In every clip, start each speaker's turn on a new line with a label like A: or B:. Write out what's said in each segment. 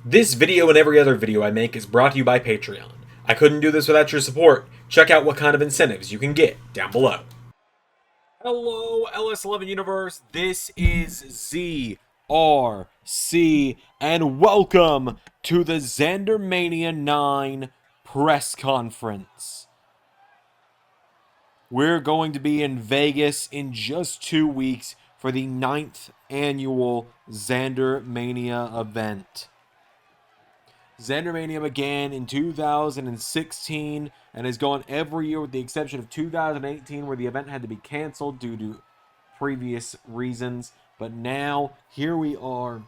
A: This video and every other video I make is brought to you by Patreon. I couldn't do this without your support. Check out what kind of incentives you can get down below. Hello, LS11 Universe. This is ZRC, and welcome to the ZanderMania 9 press conference. We're going to be in Vegas in just 2 weeks for the 9th annual ZanderMania event. ZanderMania began in 2016 and has gone every year with the exception of 2018, where the event had to be canceled due to previous reasons. But now, here we are,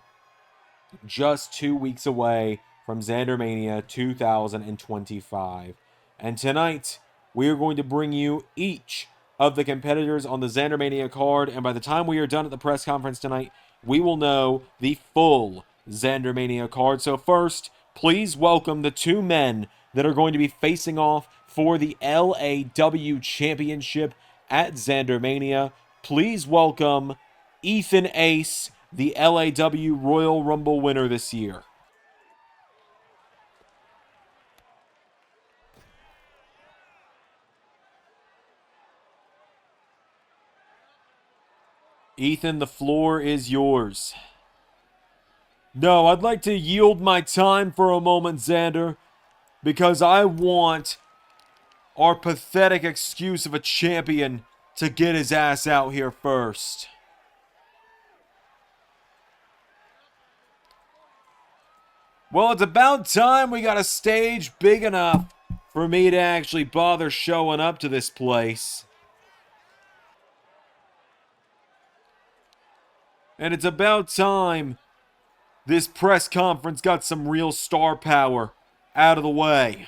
A: just 2 weeks away from ZanderMania 2025. And tonight, we are going to bring you each of the competitors on the ZanderMania card, and by the time we are done at the press conference tonight, we will know the full ZanderMania card. So first, please welcome the two men that are going to be facing off for the LAW Championship at ZanderMania. Please welcome Ethan Ace, the LAW Royal Rumble winner this year. Ethan, the floor is yours. No, I'd like to yield my time for a moment, Xander, because I want our pathetic excuse of a champion to get his ass out here first. Well, it's about time we got a stage big enough for me to actually bother showing up to this place. And it's about time this press conference got some real star power out of the way.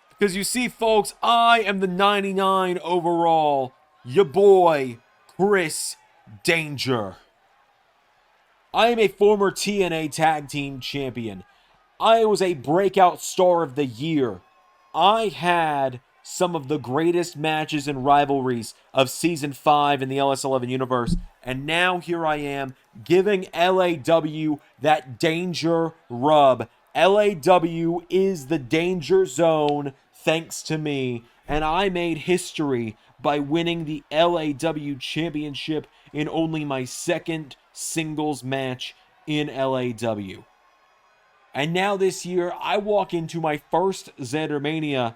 A: Because you see, folks, I am the 99 overall, your boy, Chris Danger. I am a former TNA Tag Team Champion. I was a breakout star of the year. I had some of the greatest matches and rivalries of Season 5 in the LS11 universe. And now here I am, giving LAW that danger rub. LAW is the danger zone, thanks to me. And I made history by winning the LAW Championship in only my second singles match in LAW. And now this year, I walk into my first ZanderMania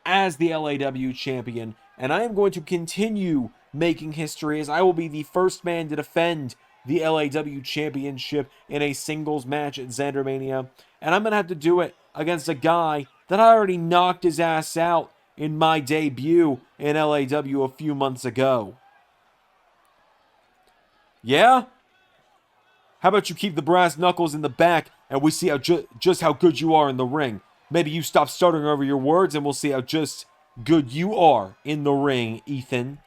A: as the LAW champion, and I am going to continue making history as I will be the first man to defend the LAW championship in a singles match at ZanderMania, and I'm going to have to do it against a guy that I already knocked his ass out in my debut in LAW a few months ago. Yeah? How about you keep the brass knuckles in the back and we see how just how good you are in the ring? Maybe you stop stuttering over your words and we'll see how just good you are in the ring, Ethan.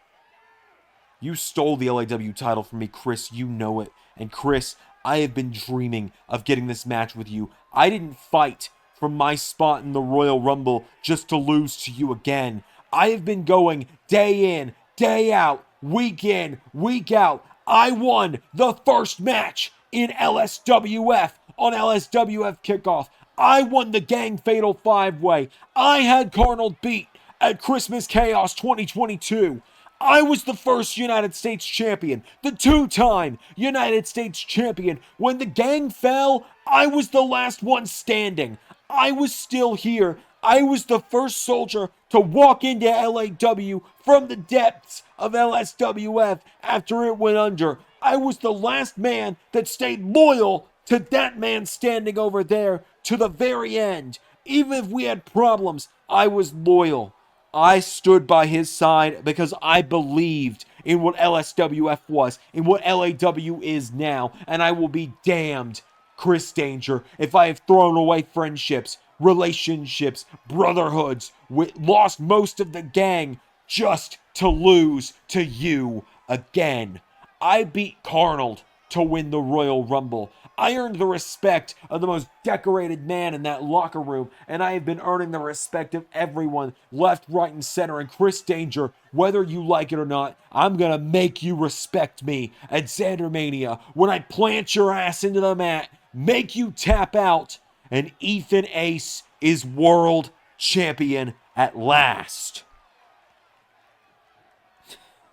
A: You stole the LAW title from me, Chris. You know it. And Chris, I have been dreaming of getting this match with you. I didn't fight from my spot in the Royal Rumble just to lose to you again. I have been going day in, day out, week in, week out. I won the first match in LSWF on LSWF Kickoff. I won the Gang Fatal 5-Way. I had Carnold beat at Christmas Chaos 2022. I was the first United States champion, the two-time United States champion. When the gang fell, I was the last one standing. I was still here. I was the first soldier to walk into LAW from the depths of LSWF after it went under. I was the last man that stayed loyal to that man standing over there to the very end. Even if we had problems, I was loyal. I stood by his side because I believed in what LSWF was, in what LAW is now, and I will be damned, Chris Danger, if I have thrown away friendships, relationships, brotherhoods, lost most of the gang just to lose to you again. I beat Carnold to win the Royal Rumble. I earned the respect of the most decorated man in that locker room, and I have been earning the respect of everyone left, right, and center. And Chris Danger, whether you like it or not, I'm gonna make you respect me at ZanderMania when I plant your ass into the mat, make you tap out, and Ethan Ace is world champion at last.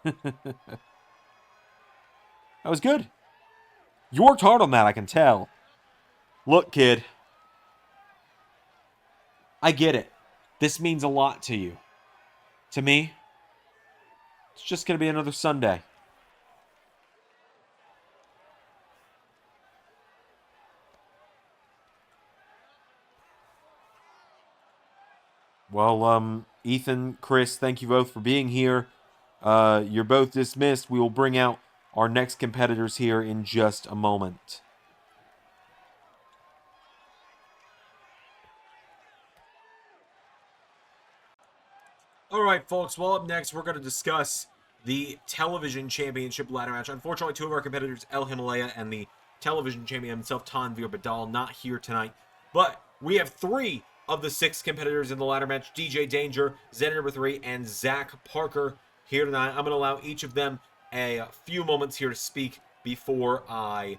A: That was good. You worked hard on that, I can tell. Look, kid. I get it. This means a lot to you. To me, it's just going to be another Sunday. Well, Ethan, Chris, thank you both for being here. You're both dismissed. We will bring out our next competitors here in just a moment. All right, folks. Well, up next, we're going to discuss the Television Championship ladder match. Unfortunately, two of our competitors, El Himalaya and the Television Champion himself, Tanvir Badal, not here tonight. But we have 3 of the 6 competitors in the ladder match: DJ Danger, Zander number 3, and Zach Parker here tonight. I'm going to allow each of them a few moments here to speak before I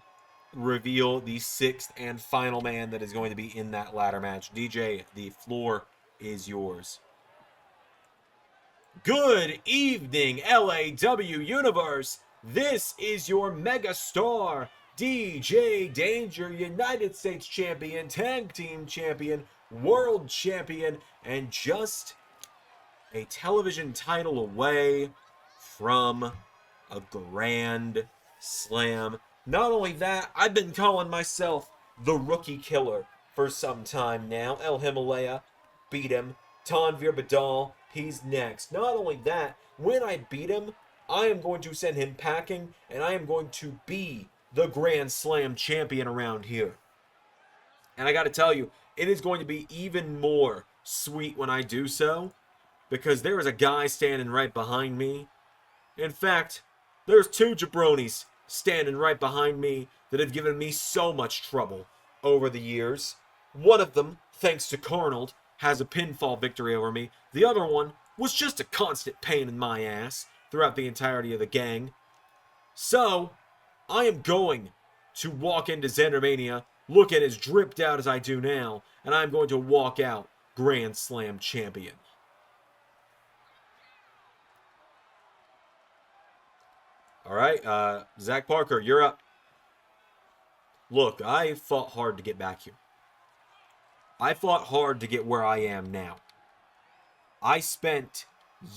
A: reveal the 6th and final man that is going to be in that ladder match. DJ, the floor is yours. Good evening, LAW Universe. This is your megastar, DJ Danger, United States Champion, Tag Team Champion, World Champion, and just a television title away from a Grand Slam. Not only that, I've been calling myself the Rookie Killer for some time now. El Himalaya beat him. Tanvir Badal, he's next. Not only that, when I beat him, I am going to send him packing, and I am going to be the Grand Slam champion around here. And I got to tell you, it is going to be even more sweet when I do so, because there is a guy standing right behind me. In fact, there's 2 jabronis standing right behind me that have given me so much trouble over the years. One of them, thanks to Carnold, has a pinfall victory over me. The other one was just a constant pain in my ass throughout the entirety of the gang. So, I am going to walk into ZanderMania looking as dripped out as I do now, and I'm going to walk out Grand Slam champion. Alright, Zach Parker, you're up. Look, I fought hard to get back here. I fought hard to get where I am now. I spent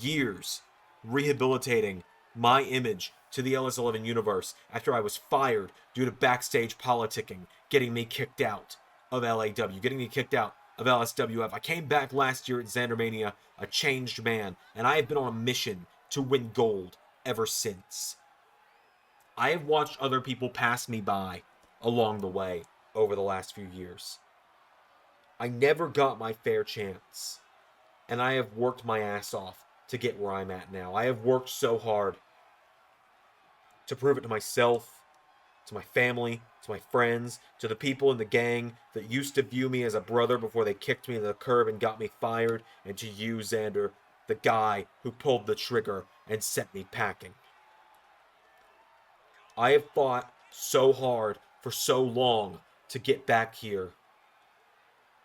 A: years rehabilitating my image to the LS11 universe after I was fired due to backstage politicking, getting me kicked out of LAW, getting me kicked out of LSWF. I came back last year at ZanderMania, a changed man, and I have been on a mission to win gold ever since. I have watched other people pass me by along the way over the last few years. I never got my fair chance, and I have worked my ass off to get where I'm at now. I have worked so hard to prove it to myself, to my family, to my friends, to the people in the gang that used to view me as a brother before they kicked me to the curb and got me fired, and to you, Xander, the guy who pulled the trigger and sent me packing. I have fought so hard for so long to get back here.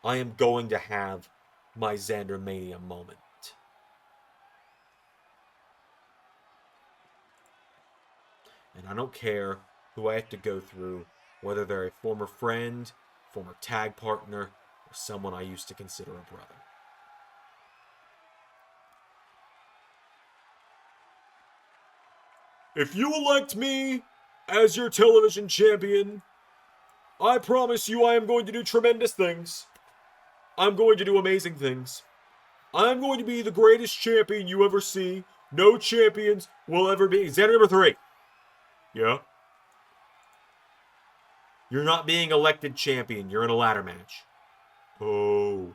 A: I am going to have my ZanderMania moment. And I don't care who I have to go through, whether they're a former friend, former tag partner, or someone I used to consider a brother. If you elect me as your television champion, I promise you I am going to do tremendous things. I'm going to do amazing things. I'm going to be the greatest champion you ever see. No champions will ever be. Xander number 3. Yeah? You're not being elected champion. You're in a ladder match. Oh.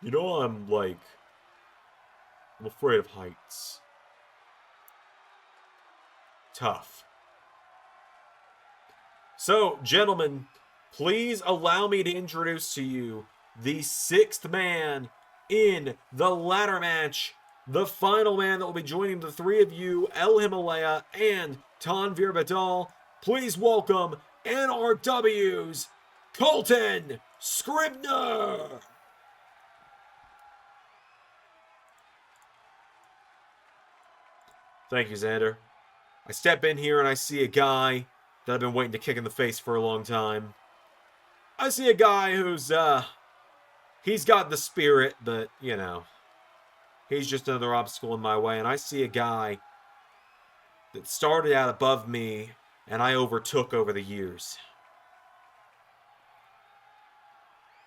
A: You know, I'm afraid of heights. Tough. So, gentlemen, please allow me to introduce to you the sixth man in the ladder match. The final man that will be joining the three of you, El Himalaya and Tanvir Badal. Please welcome NRW's Colton Scribner. Thank you, Xander. I step in here and I see a guy that I've been waiting to kick in the face for a long time. I see a guy who's, he's got the spirit, but, you know, he's just another obstacle in my way. And I see a guy that started out above me and I overtook over the years.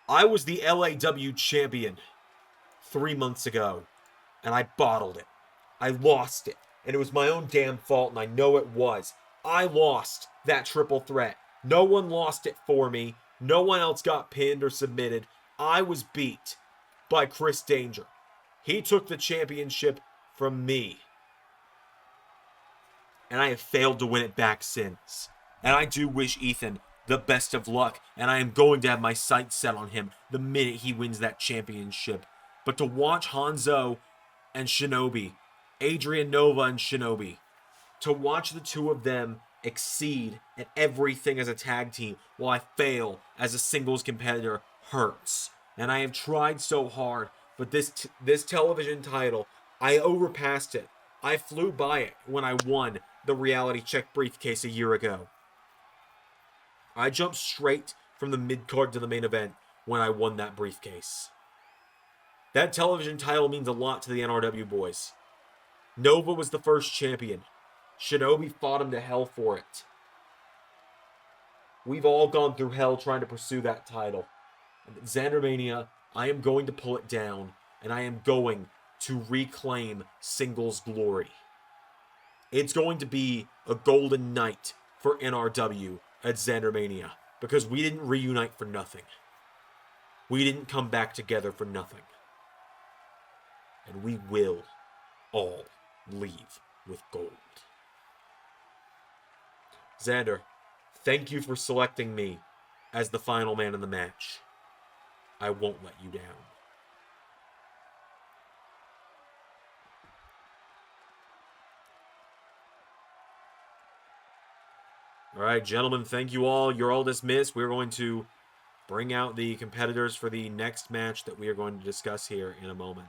A: I was the LAW champion 3 months ago, and I bottled it. I lost it. And it was my own damn fault, and I know it was. I lost that triple threat. No one lost it for me. No one else got pinned or submitted. I was beat by Chris Danger. He took the championship from me. And I have failed to win it back since. And I do wish Ethan the best of luck, and I am going to have my sights set on him the minute he wins that championship. But to watch Hanzo and Shinobi, Adrian Nova and Shinobi, to watch the two of them exceed at everything as a tag team while I fail as a singles competitor hurts. And I have tried so hard, but this television title, I overpassed it. I flew by it when I won the reality check briefcase a year ago. I jumped straight from the mid-card to the main event when I won that briefcase. That television title means a lot to the NRW boys. Nova was the first champion. Shinobi fought him to hell for it. We've all gone through hell trying to pursue that title. And at ZanderMania, I am going to pull it down, and I am going to reclaim singles glory. It's going to be a golden night for NRW at ZanderMania, because we didn't reunite for nothing. We didn't come back together for nothing. And we will all leave with gold. Xander, thank you for selecting me as the final man in the match. I won't let you down. All right, gentlemen, thank you all. You're all dismissed. We're going to bring out the competitors for the next match that we are going to discuss here in a moment.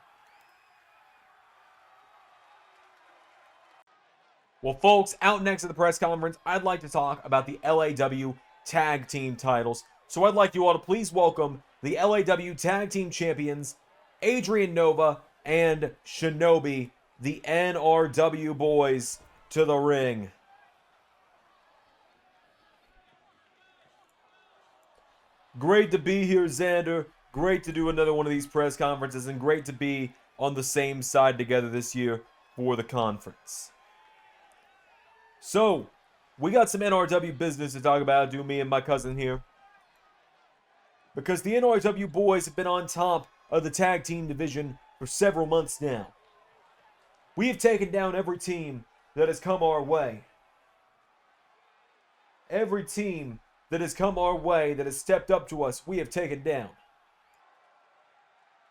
A: Well, folks, out next at the press conference, I'd like to talk about the LAW Tag Team titles. So I'd like you all to please welcome the LAW Tag Team Champions, Adrian Nova and Shinobi, the NRW boys, to the ring. Great to be here, Xander. Great to do another one of these press conferences, and great to be on the same side together this year for the conference. So, we got some NRW business to talk about, do me and my cousin here. Because the NRW boys have been on top of the tag team division for several months now. We have taken down every team that has come our way. Every team that has come our way, that has stepped up to us, we have taken down.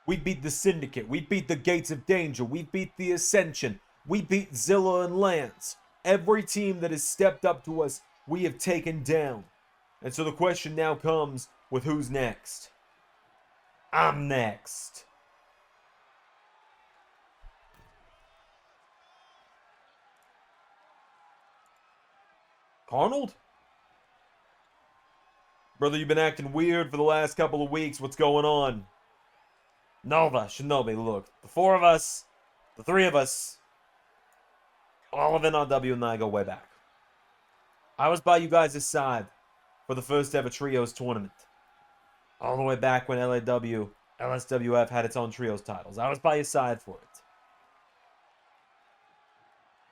A: We beat the Syndicate. We beat the Gates of Danger. We beat the Ascension. We beat Zilla and Lance. Every team that has stepped up to us, we have taken down. And so the question now comes with who's next. I'm next. Arnold? Brother, you've been acting weird for the last couple of weeks. What's going on? Nova, Shinobi, look. The four of us, the three of us, all of NRW and I go way back. I was by you guys' side for the first ever Trios tournament. All the way back when LAW, LSWF had its own Trios titles. I was by your side for it.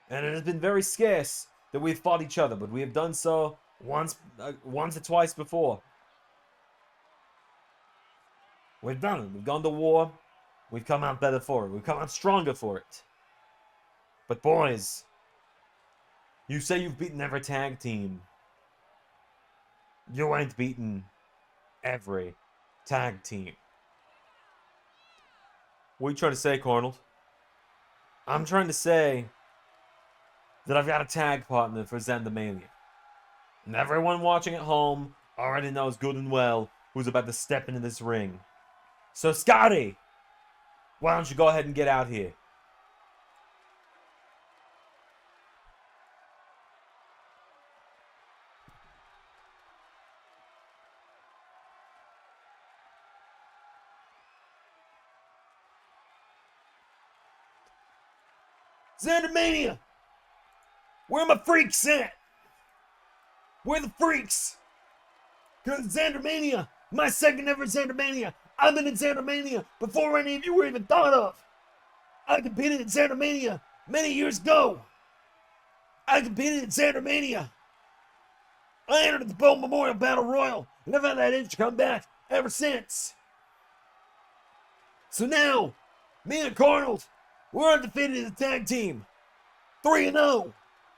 A: And it has been very scarce that we've fought each other, but we have done so once or twice before. We've done it. We've gone to war. We've come out better for it. We've come out stronger for it. But boys, you say you've beaten every tag team. You ain't beaten every tag team. What are you trying to say, Cornel? I'm trying to say that I've got a tag partner for ZanderMania. And everyone watching at home already knows good and well who's about to step into this ring. So, Scotty, why don't you go ahead and get out here? ZanderMania! Where are my freaks at? Where are the freaks? Because ZanderMania, my second ever ZanderMania. I've been in ZanderMania before any of you were even thought of. I competed in ZanderMania many years ago. I competed in ZanderMania. I entered the Bow Memorial Battle Royal, and I've had that itch to come back ever since. So now, me and Carnold, we're undefeated as a tag team. 3-0.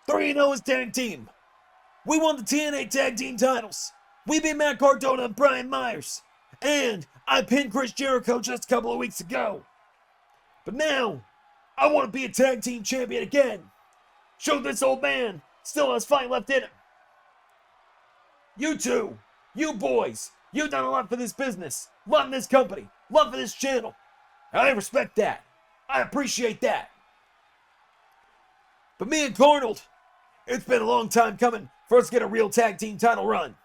A: 3-0 as tag team. We won the TNA tag team titles. We beat Matt Cardona and Brian Myers. And I pinned Chris Jericho just a couple of weeks ago. But now, I want to be a tag team champion again. Show this old man still has fight left in him. You two, you boys, you've done a lot for this business, a lot in this company, a lot for this channel. I respect that. I appreciate that. But me and Cornold, it's been a long time coming for us to get a real tag team title run.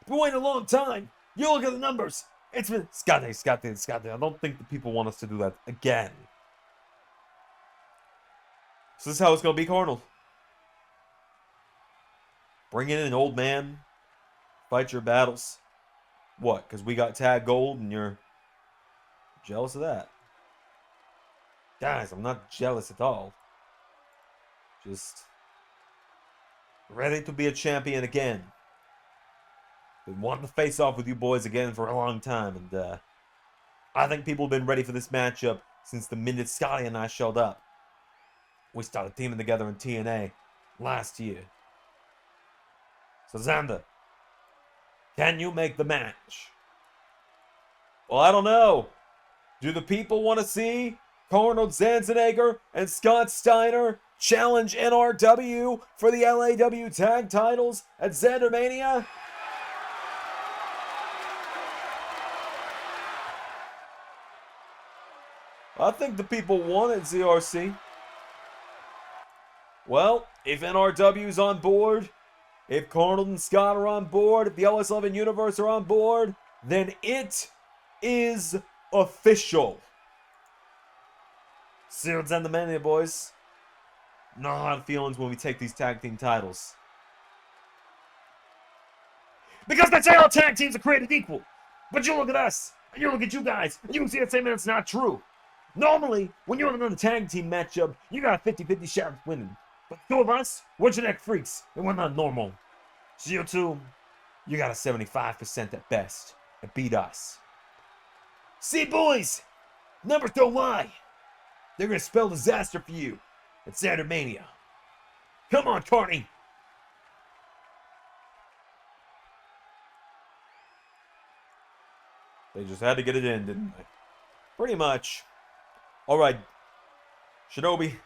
A: It's been waiting a long time. You look at the numbers. It's been Scotty. I don't think the people want us to do that again. So this is how it's going to be, Cornold. Bring in an old man. Fight your battles. What? Because we got tag gold and you're jealous of that? Guys, I'm not jealous at all. Just ready to be a champion again. Been wanting to face off with you boys again for a long time, and I think people have been ready for this matchup since the minute Scotty and I showed up. We started teaming together in TNA last year. So Xander, can you make the match? Well, I don't know. Do the people want to see Arnold Schwarzenegger and Scott Steiner challenge NRW for the LAW tag titles at ZanderMania? I think the people want it, ZRC. Well, if NRW's on board, if Arnold and Scott are on board, if the LS11 Universe are on board, then it is official. See what's in the mania, boys. No hard feelings when we take these tag team titles. Because they say all tag teams are created equal. But you look at us, and you look at you guys, and you can see that same that's not true. Normally, when you're in another tag team matchup, you got a 50-50 shot of winning. But two of us, we're genetic freaks, and we're not normal. So you two, you got a 75% at best, and beat us. See, boys, numbers don't lie. They're gonna spell disaster for you at ZanderMania. Come on, Carney. They just had to get it in, didn't they? Pretty much. All right, Shinobi,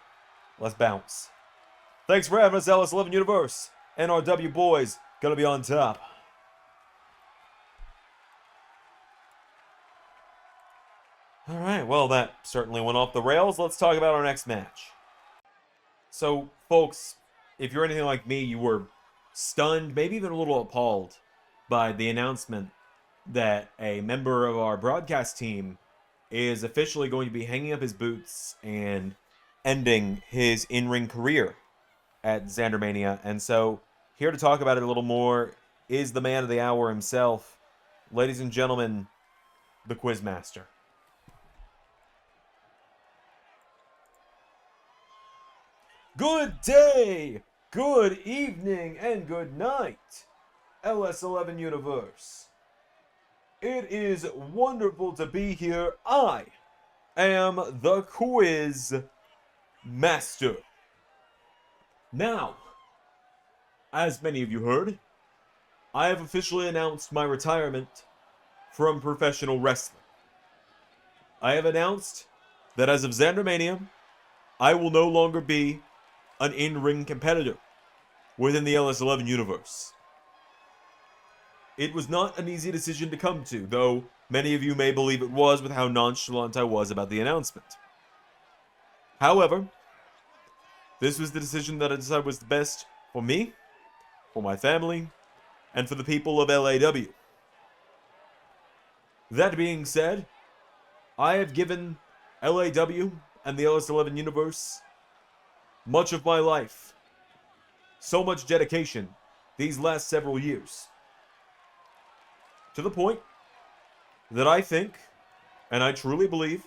A: let's bounce. Thanks for having us, LS11 Universe. NRW boys, gonna be on top. All right, well, that certainly went off the rails. Let's talk about our next match. So, folks, if you're anything like me, you were stunned, maybe even a little appalled by the announcement that a member of our broadcast team is officially going to be hanging up his boots and ending his in-ring career at ZanderMania. And so, here to talk about it a little more is the man of the hour himself. Ladies and gentlemen, the Quizmaster. Good day, good evening, and good night, LS11 Universe. It is wonderful to be here. I am the Quiz Master. Now, as many of you heard, I have officially announced my retirement from professional wrestling. I have announced that as of ZanderMania, I will no longer be an in-ring competitor within the LS11 universe. It was not an easy decision to come to, though many of you may believe it was with how nonchalant I was about the announcement. However, this was the decision that I decided was the best for me, for my family, and for the people of LAW. That being said, I have given LAW and the LS11 universe much of my life. So much dedication these last several years. To the point that I think, and I truly believe,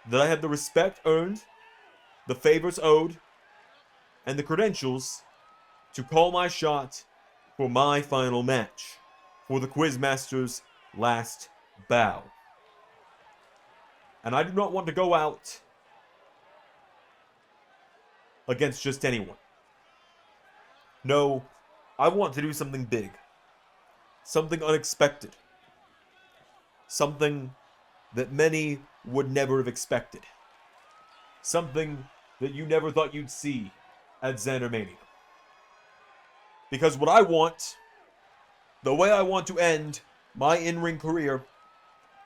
A: that I have the respect earned, the favors owed, and the credentials to call my shot for my final match for the Quizmaster's last bow. And I do not want to go out against just anyone. No, I want to do something big. Something unexpected. Something that many would never have expected. Something that you never thought you'd see at ZanderMania. Because what I want, the way I want to end my in-ring career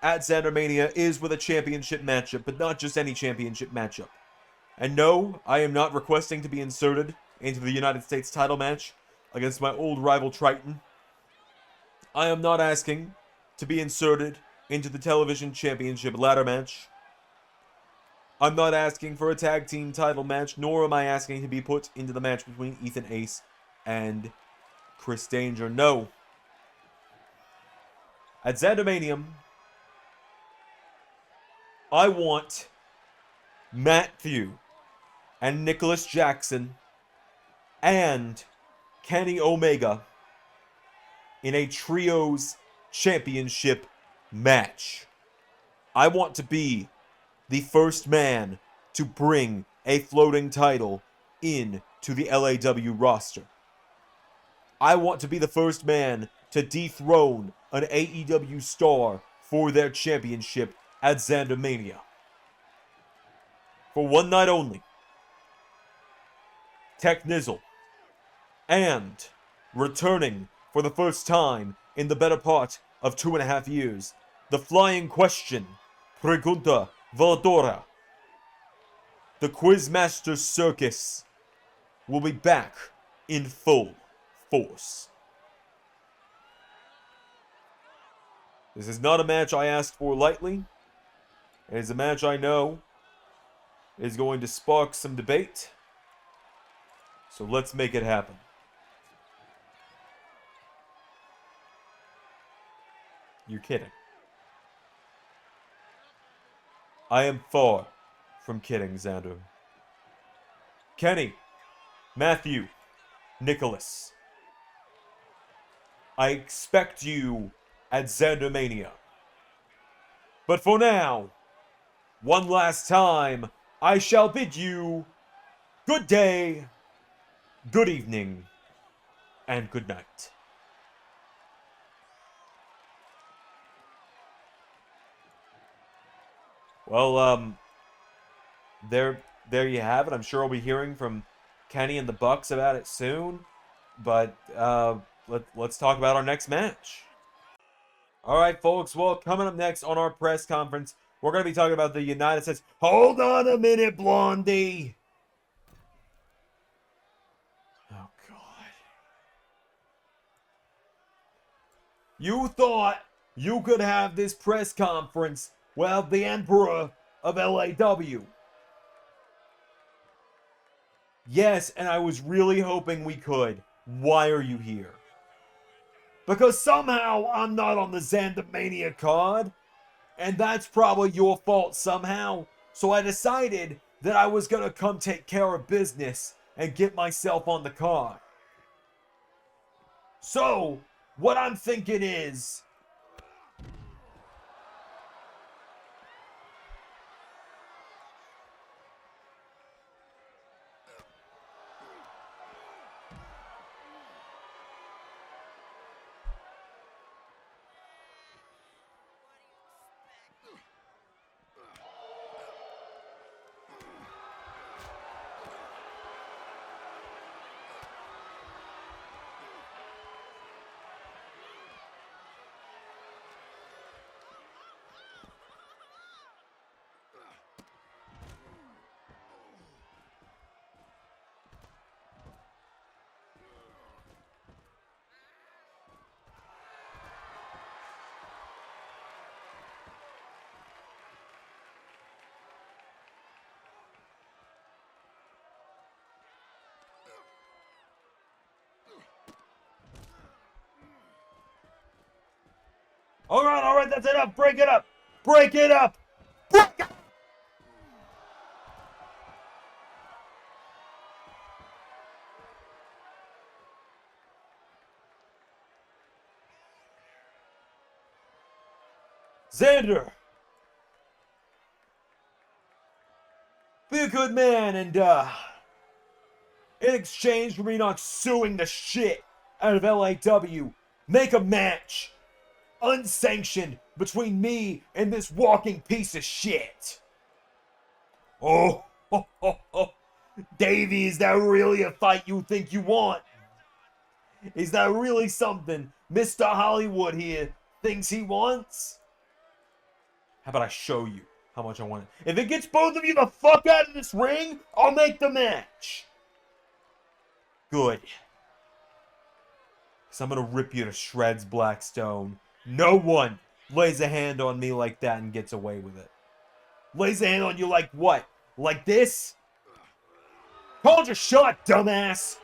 A: at ZanderMania is with a championship matchup, but not just any championship matchup. And no, I am not requesting to be inserted into the United States title match against my old rival Triton. I am not asking to be inserted into the television championship ladder match. I'm not asking for a tag team title match, nor am I asking to be put into the match between Ethan Ace and Chris Danger. No. At ZanderMania, I want Matthew and Nicholas Jackson and Kenny Omega in a trios championship match. I want to be the first man to bring a floating title in to the LAW roster. I want to be the first man to dethrone an AEW star for their championship at ZanderMania. For one night only, Tech Nizzle, and returning for the first time in the better part of 2.5 years, the flying question, Pregunta Voladora. The Quizmaster Circus will be back in full force. This is not a match I asked for lightly. It is a match I know is going to spark some debate. So let's make it happen. You're kidding. I am far from kidding, Xander. Kenny, Matthew, Nicholas, I expect you at ZanderMania. But for now, one last time, I shall bid you good day, good evening, and good night. Well, there you have it. I'm sure I'll be hearing from Kenny and the Bucks about it soon. But let's talk about our next match. All right, folks. Well, coming up next on our press conference, we're going to be talking about the United States. Hold on a minute, Blondie. Oh, God. You thought you could have this press conference without the Emperor of LAW. Yes, and I was really hoping we could. Why are you here? Because somehow I'm not on the ZanderMania card. And that's probably your fault somehow. So I decided that I was gonna come take care of business and get myself on the card. So, what I'm thinking is, all right, that's enough. Break it up. Break it up. Break it up. Xander, be a good man and, in exchange for me not suing the shit out of LAW, make a match, unsanctioned, between me and this walking piece of shit. Oh, ho, ho, ho. Davey, is that really a fight you think you want? Is that really something Mr. Hollywood here thinks he wants? How about I show you how much I want it? If it gets both of you the fuck out of this ring, I'll make the match. Good. Because I'm going to rip you to shreds, Blackstone. No one lays a hand on me like that and gets away with it. Lays a hand on you like what? Like this? Called your shot, dumbass!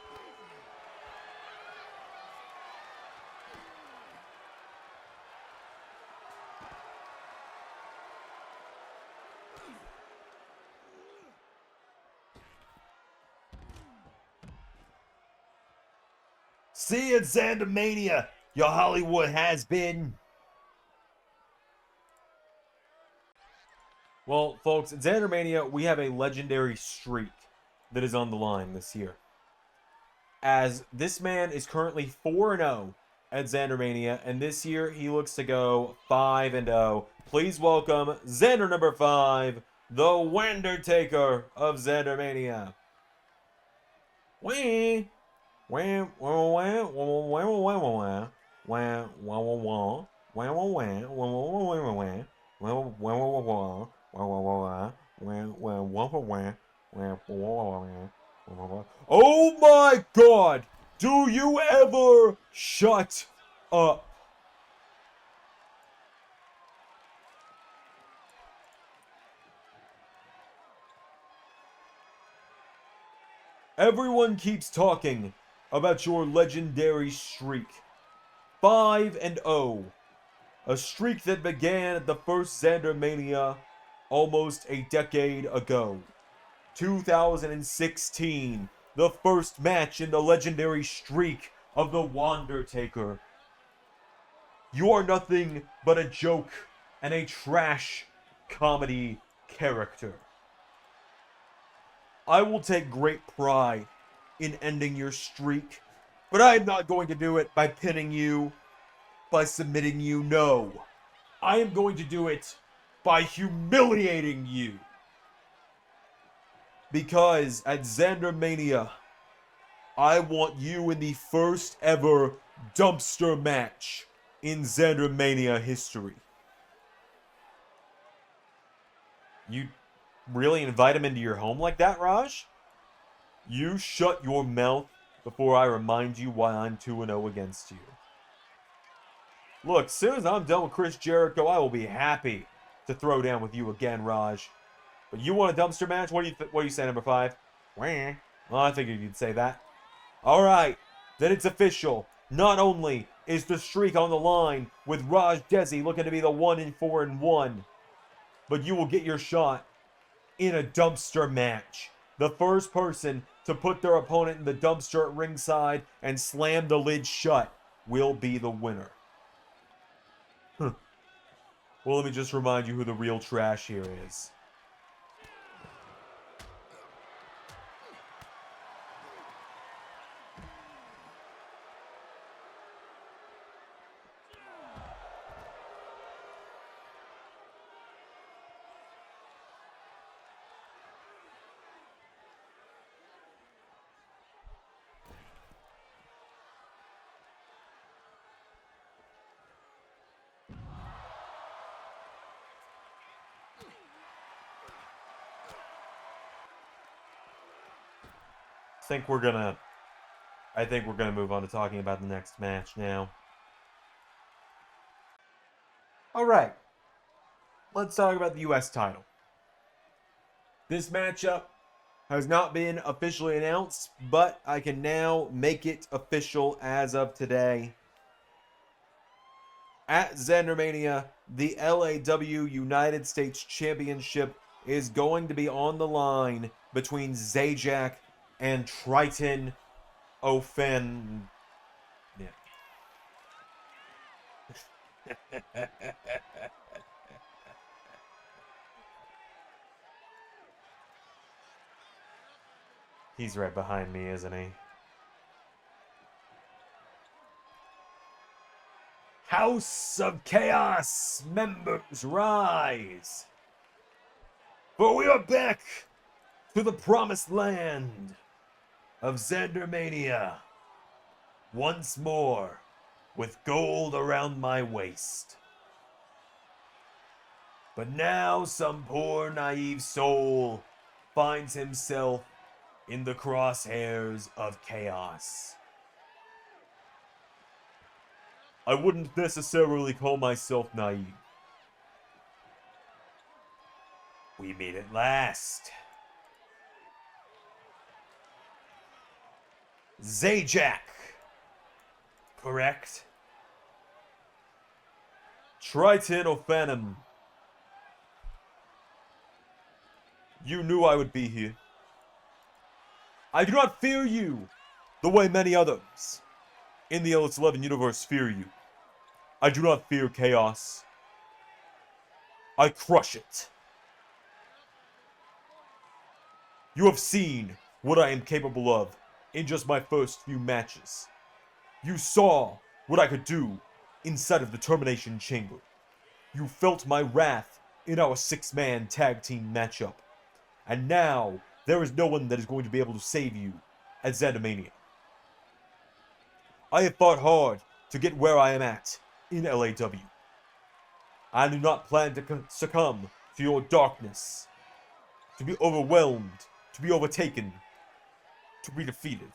A: See you at ZanderMania, your Hollywood has-been. Well, folks, at ZanderMania, we have a legendary streak that is on the line this year. As this man is currently 4-0 at ZanderMania, and this year he looks to go 5-0. Please welcome Xander number 5, the Wandertaker of ZanderMania. Wee! Oh my God! Do you ever shut up? Everyone keeps talking about your legendary streak. 5-0. A streak that began at the first ZanderMania almost a decade ago. 2016. The first match in the legendary streak of the Wandertaker. You are nothing but a joke and a trash comedy character. I will take great pride in ending your streak, but I am not going to do it by pinning you, by submitting you, no. I am going to do it by humiliating you. Because at ZanderMania, I want you in the first ever dumpster match in ZanderMania history. You really invite him into your home like that, Raj? You shut your mouth before I remind you why I'm 2-0 against you. Look, as soon as I'm done with Chris Jericho, I will be happy to throw down with you again, Raj. But you want a dumpster match? What do you say, number 5? Well, I figured you'd say that. All right, then it's official. Not only is the streak on the line with Raj Desi looking to be the 1-4-1, but you will get your shot in a dumpster match. The first person to put their opponent in the dumpster at ringside and slam the lid shut will be the winner. Well, let me just remind you who the real trash here is. I think we're gonna move on to talking about the next match now. Alright. Let's talk about the US title. This matchup has not been officially announced, but I can now make it official as of today. At ZanderMania, the LAW United States Championship is going to be on the line between Zajac and Triton Ofen. Yeah. He's right behind me, isn't he? House of Chaos members rise! For we are back to the promised land of ZanderMania. Once more, with gold around my waist. But now some poor naive soul finds himself in the crosshairs of chaos. I wouldn't necessarily call myself naive. We meet at last. Zajac, correct? Triton Ophanim. You knew I would be here. I do not fear you the way many others in the LS11 universe fear you. I do not fear chaos. I crush it. You have seen what I am capable of in just my first few matches. You saw what I could do inside of the Termination Chamber. You felt my wrath in our 6-man tag team matchup. And now, there is no one that is going to be able to save you at ZanderMania. I have fought hard to get where I am at in LAW. I do not plan to succumb to your darkness, to be overwhelmed, to be overtaken, to be defeated.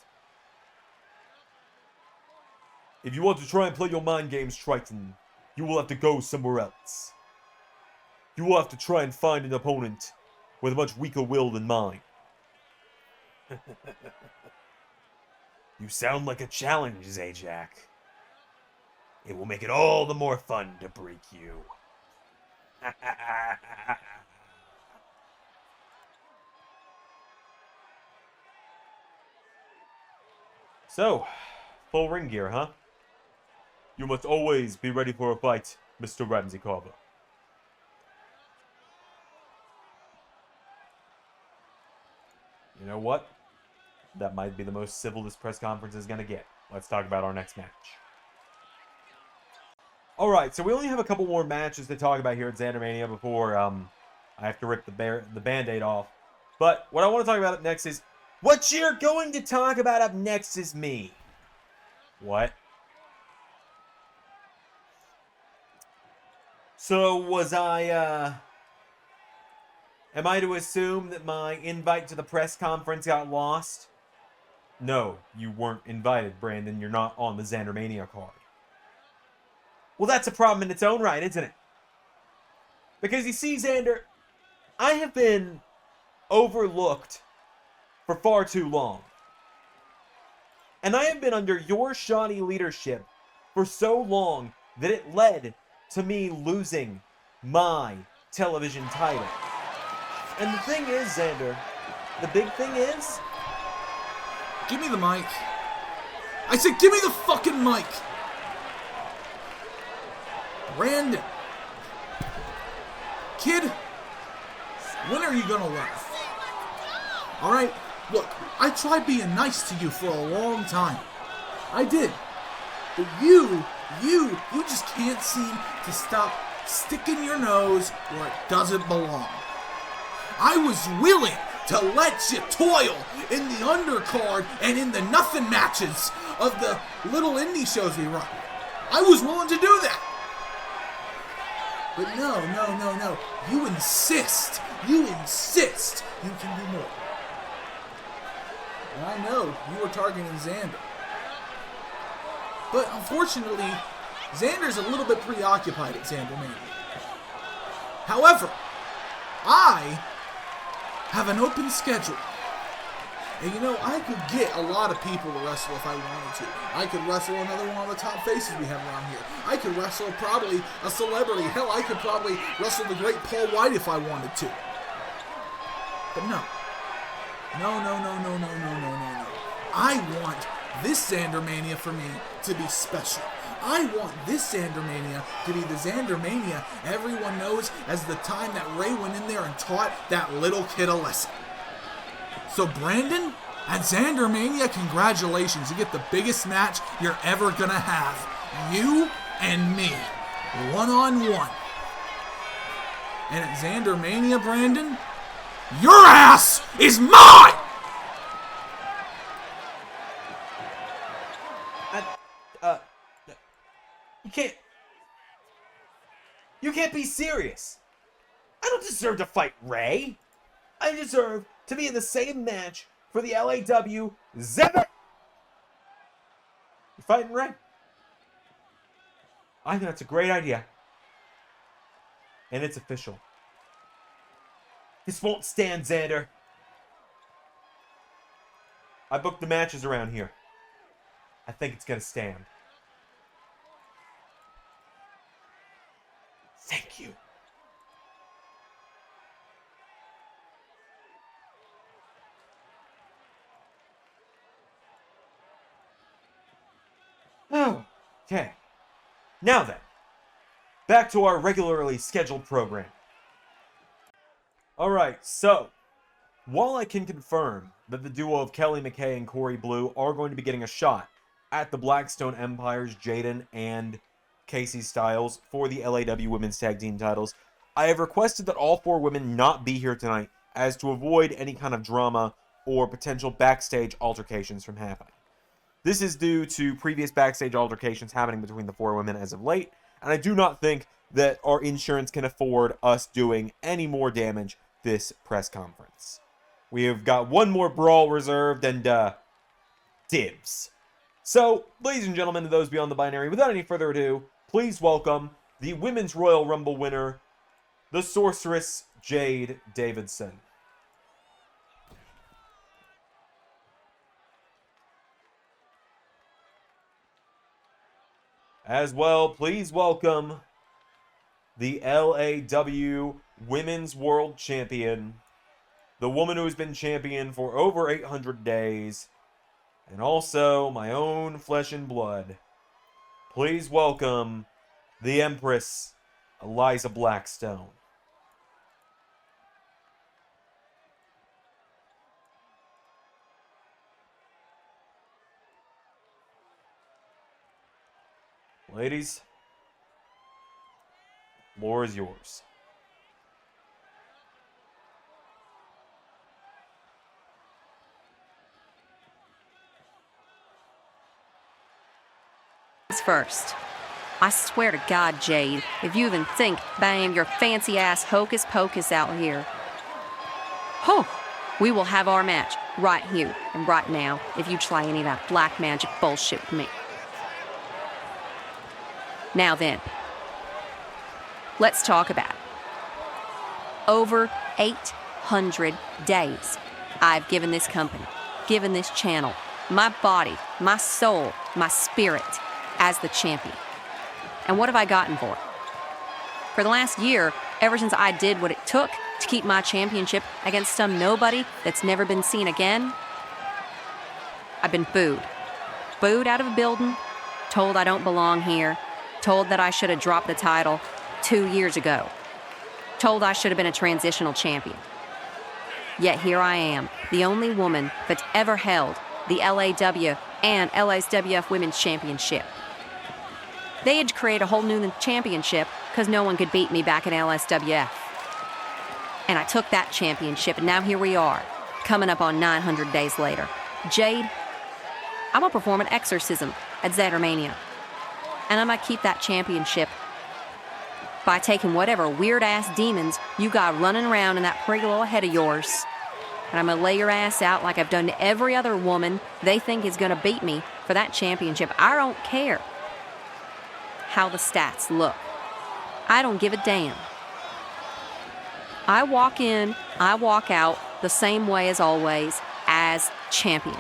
A: If you want to try and play your mind games, Triton, you will have to go somewhere else. You will have to try and find an opponent with a much weaker will than mine. You sound like a challenge, Zajac. It will make it all the more fun to break you. So, full ring gear, huh? You must always be ready for a fight, Mr. Ramsey Carver. You know what? That might be the most civil this press conference is going to get. Let's talk about our next match. Alright, so we only have a couple more matches to talk about here at ZanderMania before I have to rip the Band-Aid off. But what I want to talk about up next is... What you're going to talk about up next is me. What? So was I, am I to assume that my invite to the press conference got lost? No, you weren't invited, Brandon. You're not on the ZanderMania card. Well, that's a problem in its own right, isn't it? Because you see, Xander, I have been overlooked for far too long. And I have been under your shoddy leadership for so long that it led to me losing my television title. And the thing is, Xander, the big thing is...
B: Give me the mic. I said give me the fucking mic! Brandon. Kid, when are you gonna learn? Alright, look, I tried being nice to you for a long time. I did. But you just can't seem to stop sticking your nose where it doesn't belong. I was willing to let you toil in the undercard and in the nothing matches of the little indie shows we run. I was willing to do that. But no. You insist you can do more. And I know you were targeting Xander. But unfortunately, Xander's a little bit preoccupied at ZanderMania. However, I have an open schedule. And you know, I could get a lot of people to wrestle if I wanted to. I could wrestle another one of the top faces we have around here. I could wrestle probably a celebrity. Hell, I could probably wrestle the great Paul White if I wanted to. But no. No. I want this ZanderMania for me to be special. I want this ZanderMania to be the ZanderMania everyone knows as the time that Ray went in there and taught that little kid a lesson. So Brandon, at ZanderMania, congratulations. You get the biggest match you're ever going to have. You and me. One-on-one. And at ZanderMania, Brandon, your ass is mine!
C: You can't be serious. I don't deserve to fight Ray. I deserve to be in the same match for the LAW Zander. You fighting Ray? I think that's a great idea. And it's official. This won't stand, Xander. I booked the matches around here. I think it's gonna stand. Thank you. Okay. Now then, back to our regularly scheduled program. Alright, so, while I can confirm that the duo of Kelly McKay and Corey Blue are going to be getting a shot at the Blackstone Empire's Jade and Casey Styles for the LAW Women's Tag Team titles, I have requested that all 4 women not be here tonight as to avoid any kind of drama or potential backstage altercations from happening. This is due to previous backstage altercations happening between the 4 women as of late, and I do not think that our insurance can afford us doing any more damage this press conference. We have got one more brawl reserved and, dibs. So, ladies and gentlemen, to those beyond the binary, without any further ado, please welcome the Women's Royal Rumble winner, the Sorceress Jade Davidson. As well, please welcome the LAW Women's World Champion, the woman who has been champion for over 800 days, and also my own flesh and blood. Please welcome the Empress, Eliza Blackstone. Ladies, floor is yours.
D: First. I swear to God, Jade, if you even think that I am your fancy-ass hocus-pocus out here. We will have our match right here and right now if you try any of that black magic bullshit with me. Now then, let's talk about it. Over 800 days I've given this company, given this channel, my body, my soul, my spirit as the champion. And what have I gotten for it? For the last year, ever since I did what it took to keep my championship against some nobody that's never been seen again, I've been booed. Booed out of a building, told I don't belong here, told that I should have dropped the title 2 years ago, told I should have been a transitional champion. Yet here I am, the only woman that's ever held the LAW and LSWF Women's Championship. They had to create a whole new championship because no one could beat me back in LSWF. And I took that championship, and now here we are, coming up on 900 days later. Jade, I'm going to perform an exorcism at ZanderMania. And I'm going to keep that championship by taking whatever weird-ass demons you got running around in that pretty little head of yours. And I'm going to lay your ass out like I've done to every other woman they think is going to beat me for that championship. I don't care how the stats look. I don't give a damn. I walk in, I walk out the same way as always, as champion.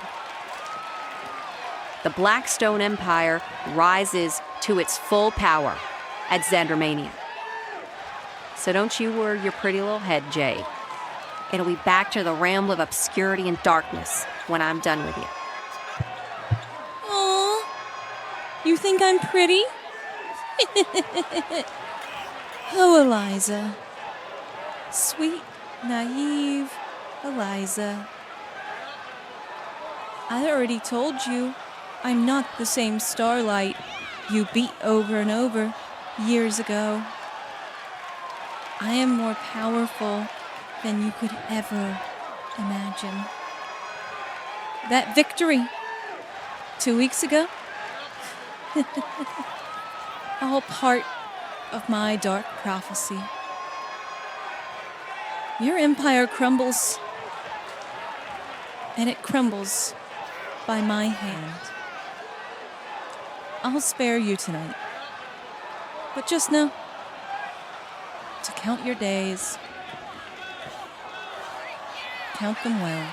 D: The Blackstone Empire rises to its full power at ZanderMania. So don't you worry your pretty little head, Jade. It'll be back to the realm of obscurity and darkness when I'm done with you.
E: Aw, you think I'm pretty? Oh, Eliza. Sweet, naive Eliza. I already told you I'm not the same Starlight you beat over and over years ago. I am more powerful than you could ever imagine. That victory 2 weeks ago, all part of my dark prophecy. Your empire crumbles, and it crumbles by my hand. I'll spare you tonight, but just know to count your days. Count them well.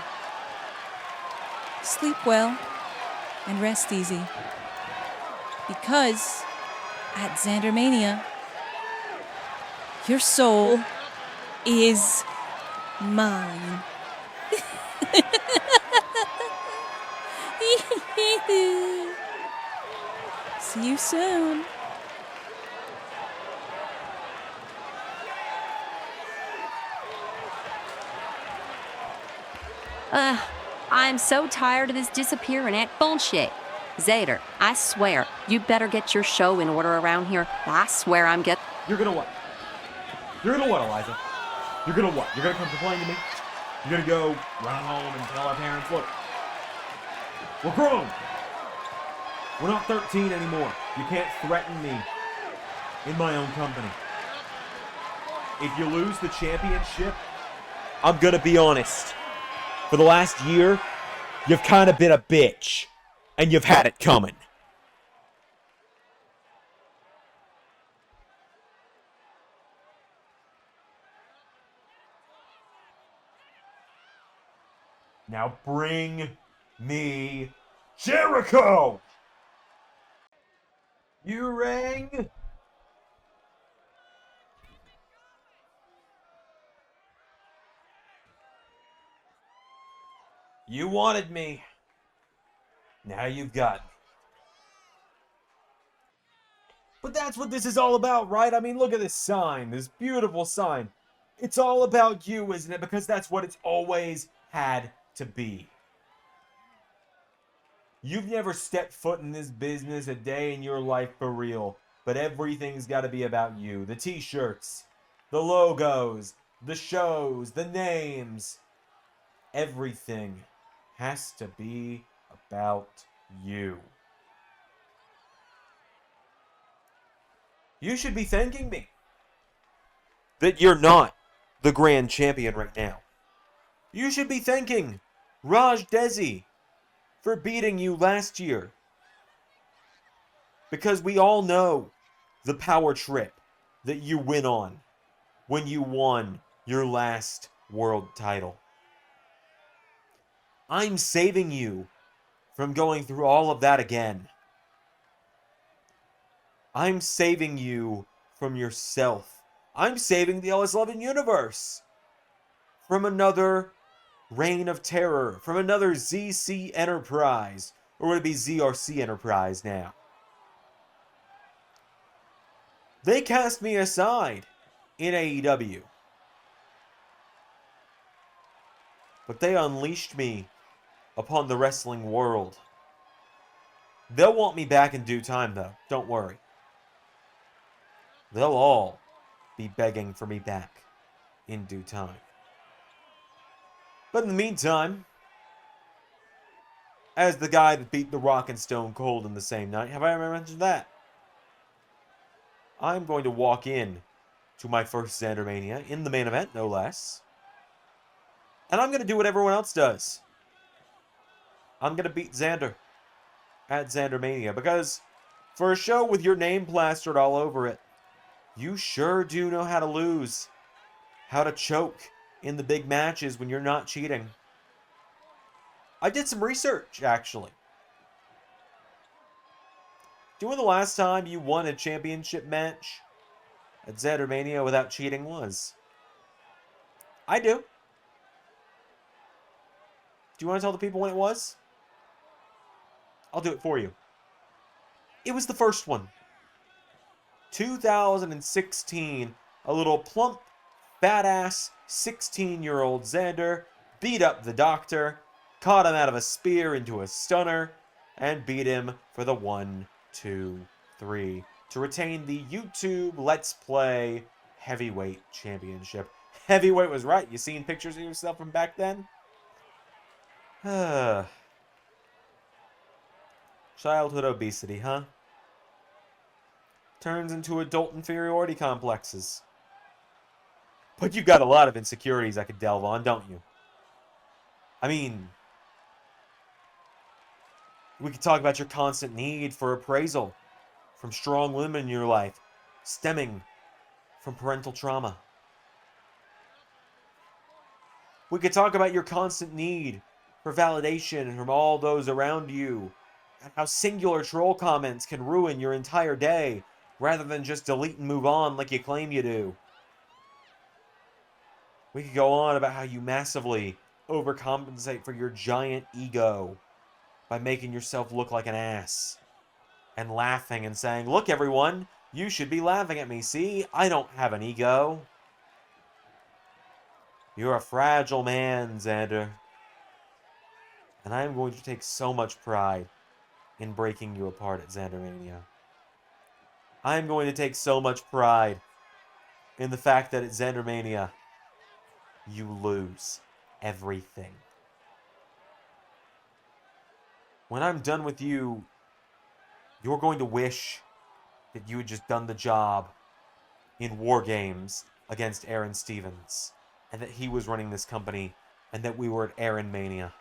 E: Sleep well and rest easy. Because at ZanderMania, your soul is mine. See you soon.
D: I'm so tired of this disappear and act bullshit. Xander, I swear, you better get your show in order around here. I swear I'm get.
C: You're gonna what? You're gonna what, Eliza? You're gonna what? You're gonna come complain to me? You're gonna go run home and tell our parents, look, we're grown. We're not 13 anymore. You can't threaten me in my own company. If you lose the championship, I'm gonna be honest. For the last year, you've kind of been a bitch. And you've had it coming. Now bring me Jericho! You rang? You wanted me. Now you've got me. But that's what this is all about, right? I mean, look at this sign, this beautiful sign. It's all about you, isn't it? Because that's what it's always had to be. You've never stepped foot in this business a day in your life for real, but everything's got to be about you. The t-shirts, the logos, the shows, the names. Everything has to be about you. You should be thanking me that you're not the grand champion right now. You should be thanking Raj Desi for beating you last year. Because we all know the power trip that you went on when you won your last world title. I'm saving you from going through all of that again. I'm saving you from yourself. I'm saving the LS11 universe from another reign of terror, from another ZC Enterprise, or would it be ZRC Enterprise now? They cast me aside in AEW, but they unleashed me upon the wrestling world. They'll want me back in due time, though. Don't worry. They'll all be begging for me back in due time. But in the meantime, as the guy that beat The Rock and Stone Cold in the same night, have I ever mentioned that? I'm going to walk in to my first ZanderMania, in the main event, no less. And I'm going to do what everyone else does. I'm going to beat Xander at ZanderMania, because for a show with your name plastered all over it, you sure do know how to lose. How to choke in the big matches when you're not cheating. I did some research, actually. Do you know when the last time you won a championship match at ZanderMania without cheating was? I do. Do you want to tell the people when it was? I'll do it for you. It was the first one. 2016. A little plump, badass 16-year-old Xander beat up the Doctor, caught him out of a spear into a stunner, and beat him for the 1, 2, 3 to retain the YouTube Let's Play Heavyweight Championship. Heavyweight was right. You seen pictures of yourself from back then? Childhood obesity, huh? Turns into adult inferiority complexes. But you've got a lot of insecurities I could delve on, don't you? I mean, we could talk about your constant need for appraisal from strong women in your life, stemming from parental trauma. We could talk about your constant need for validation from all those around you, and how singular troll comments can ruin your entire day, rather than just delete and move on like you claim you do. We could go on about how you massively overcompensate for your giant ego by making yourself look like an ass and laughing and saying, "Look, everyone, you should be laughing at me. See, I don't have an ego." You're a fragile man, Xander. And I am going to take so much pride in breaking you apart at ZanderMania. I am going to take so much pride in the fact that at ZanderMania, you lose everything. When I'm done with you, you're going to wish that you had just done the job in War Games against Aaron Stevens, and that he was running this company, and that we were at Aaron Mania.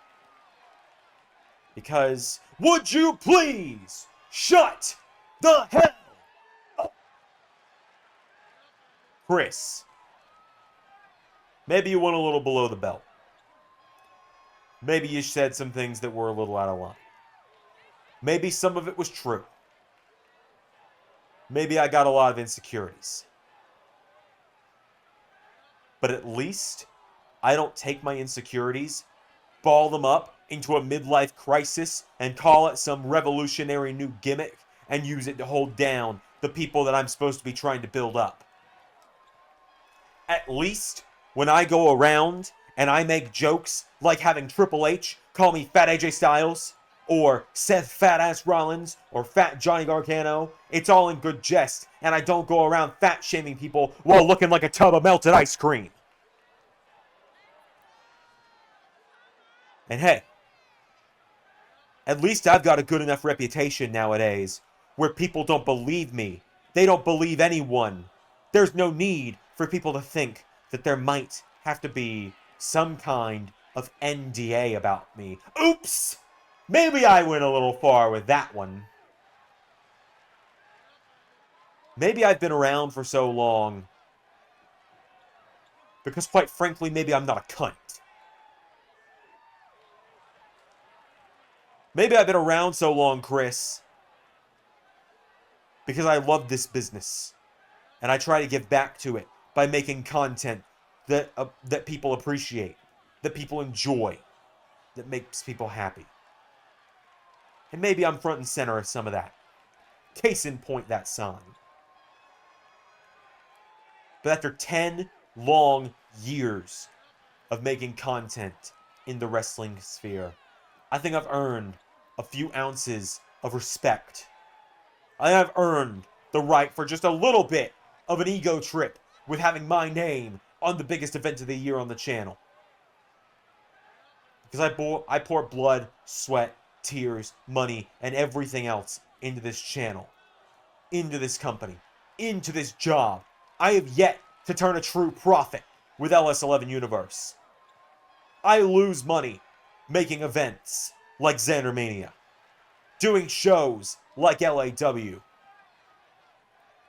C: Because, would you please shut the hell up? Chris, maybe you went a little below the belt. Maybe you said some things that were a little out of line. Maybe some of it was true. Maybe I got a lot of insecurities. But at least I don't take my insecurities, ball them up into a midlife crisis, and call it some revolutionary new gimmick and use it to hold down the people that I'm supposed to be trying to build up. At least when I go around and I make jokes like having Triple H call me Fat AJ Styles, or Seth Fat Ass Rollins, or Fat Johnny Gargano, it's all in good jest, and I don't go around fat shaming people while looking like a tub of melted ice cream. And hey, at least I've got a good enough reputation nowadays where people don't believe me. They don't believe anyone. There's no need for people to think that there might have to be some kind of NDA about me. Oops! Maybe I went a little far with that one. Maybe I've been around for so long because, quite frankly, maybe I'm not a cunt. Maybe I've been around so long, Chris, because I love this business, and I try to give back to it by making content that people appreciate, that people enjoy, that makes people happy. And maybe I'm front and center of some of that. Case in point, that sign. But after 10 long years of making content in the wrestling sphere, I think I've earned a few ounces of respect. I have earned the right for just a little bit of an ego trip with having my name on the biggest event of the year on the channel. Because I pour blood, sweat, tears, money, and everything else into this channel, into this company, into this job. I have yet to turn a true profit with LS11 Universe. I lose money making events like ZanderMania, doing shows like LAW,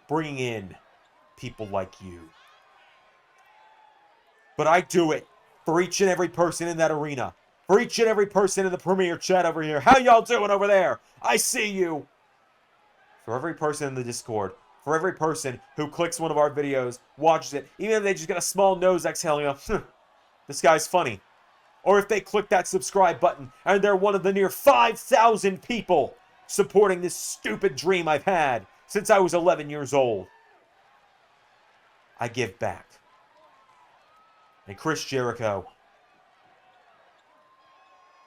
C: bringing in people like you. But I do it for each and every person in that arena, For each and every person in the Premier chat over here. How y'all doing over there? I see you. For every person in the Discord. For every person who clicks one of our videos, watches it, even if they just get a small nose exhaling up, this guy's funny. Or if they click that subscribe button and they're one of the near 5,000 people supporting this stupid dream I've had since I was 11 years old. I give back. And Chris Jericho,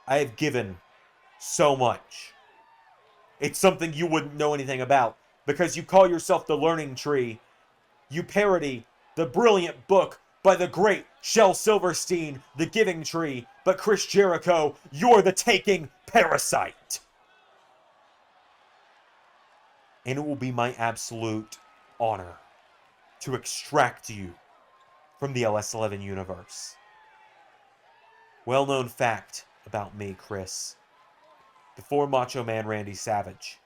C: I have given so much. It's something you wouldn't know anything about because you call yourself the Learning Tree. You parody the brilliant book by the great Shel Silverstein, The Giving Tree. But Chris Jericho, you're the taking parasite. And it will be my absolute honor to extract you from the LS11 universe. Well-known fact about me, Chris. Before Macho Man Randy Savage,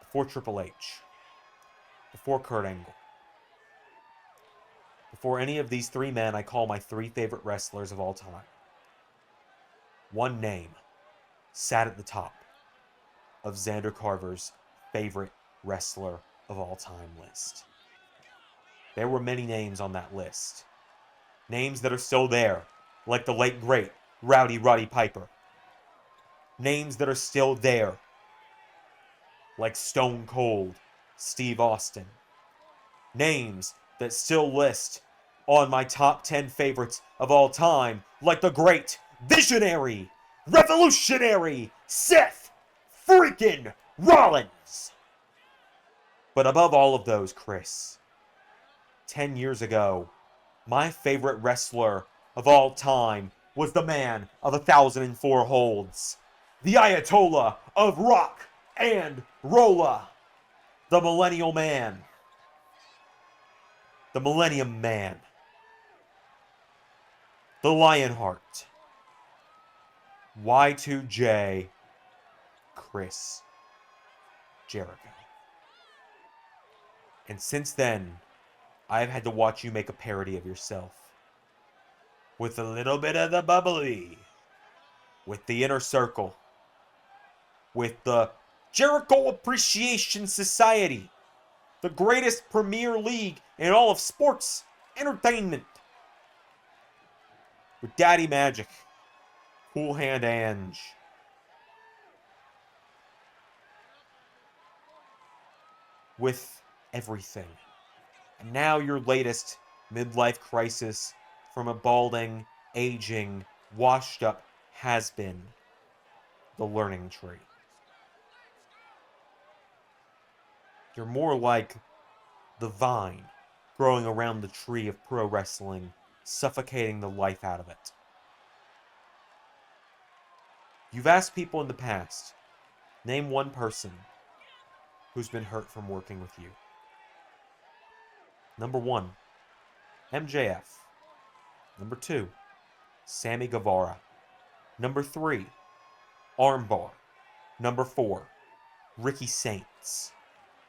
C: before Triple H, before Kurt Angle, before any of these three men I call my three favorite wrestlers of all time, one name sat at the top of Xander Carver's favorite wrestler of all time list. There were many names on that list. Names that are still there, like the late great Rowdy Roddy Piper. Names that are still there, like Stone Cold Steve Austin. Names that still list on my top 10 favorites of all time, like the great visionary, revolutionary Seth freaking Rollins. But above all of those, Chris, 10 years ago, my favorite wrestler of all time was the man of 1,004 holds, the Ayatollah of rock and rolla, the Millennial Man, the Millennium Man, the Lionheart, Y2J, Chris Jericho. And since then, I've had to watch you make a parody of yourself. With a little bit of the bubbly. With the Inner Circle. With the Jericho Appreciation Society. The greatest premier league in all of sports entertainment. With Daddy Magic. Cool Hand Ange. With everything. And now your latest midlife crisis from a balding, aging, washed up has-been, the Learning Tree. You're more like the vine growing around the tree of pro wrestling, suffocating the life out of it. You've asked people in the past, name one person who's been hurt from working with you. Number 1, MJF. Number 2, Sammy Guevara. Number 3, Armbar. Number 4, Ricky Saints.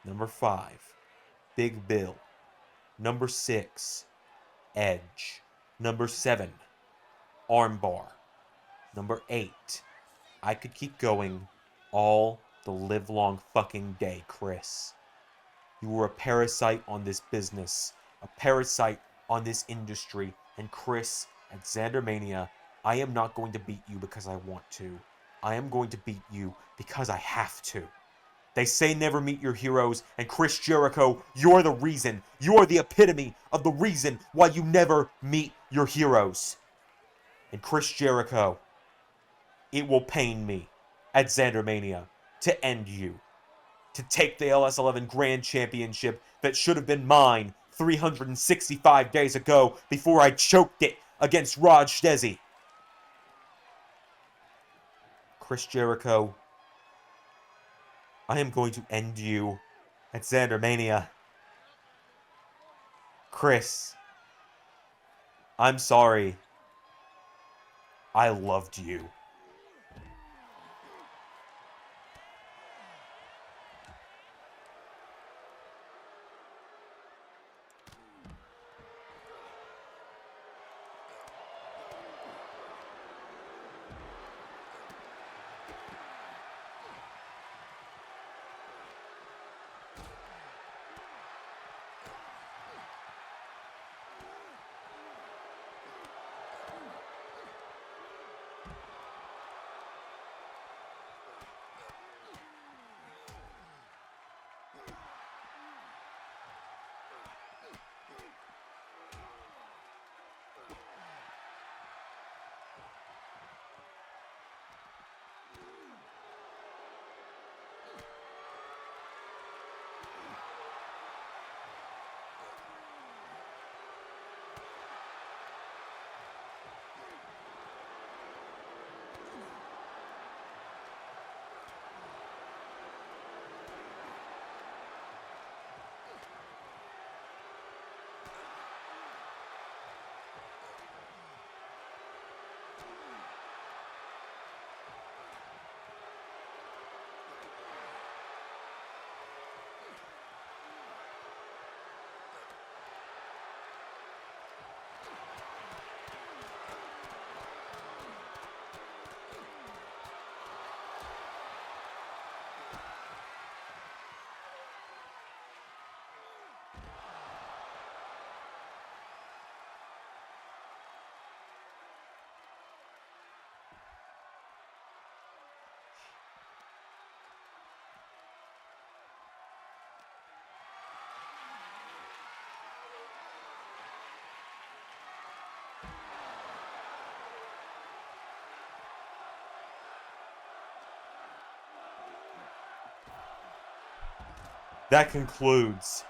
C: Number 5, Big Bill. Number 6, Edge. Number 7, Armbar. Number 8, I could keep going all the livelong fucking day, Chris. You were a parasite on this business, a parasite on this industry, and Chris, at ZanderMania, I am not going to beat you because I want to. I am going to beat you because I have to. They say never meet your heroes, and Chris Jericho, you're the reason. You're the epitome of the reason why you never meet your heroes. And Chris Jericho, it will pain me at ZanderMania to end you. To take the LS11 Grand Championship that should have been mine 365 days ago before I choked it against Raj Desi. Chris Jericho, I am going to end you at ZanderMania. Chris, I'm sorry. I loved you. that concludes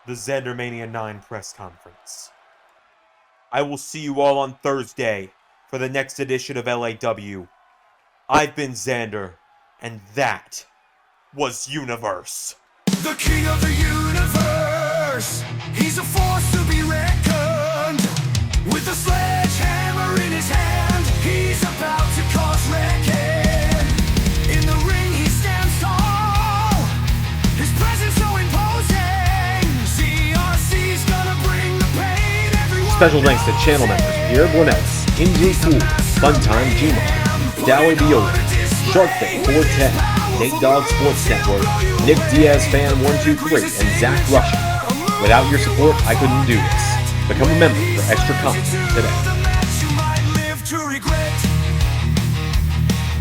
C: the ZanderMania 9 press conference. I will see you all on Thursday for the next edition of LAW. I've been Xander, and that was Universe.
F: The king of the universe, he's a force to be reckoned. With a sledgehammer in his hand, he's about to cause wrecking. In the ring he stands tall, his presence so imposing. CRC's gonna bring the pain.
G: Special thanks to channel members Pierre Blanellis, NJ Cool, Funtime Gmar, Dowie Viola, Sharkfit 410, Nate Dogg Sports Network, Nick Diaz Fan 123, and Zach Russian. Without your support, I couldn't do this. Become a member for extra content today.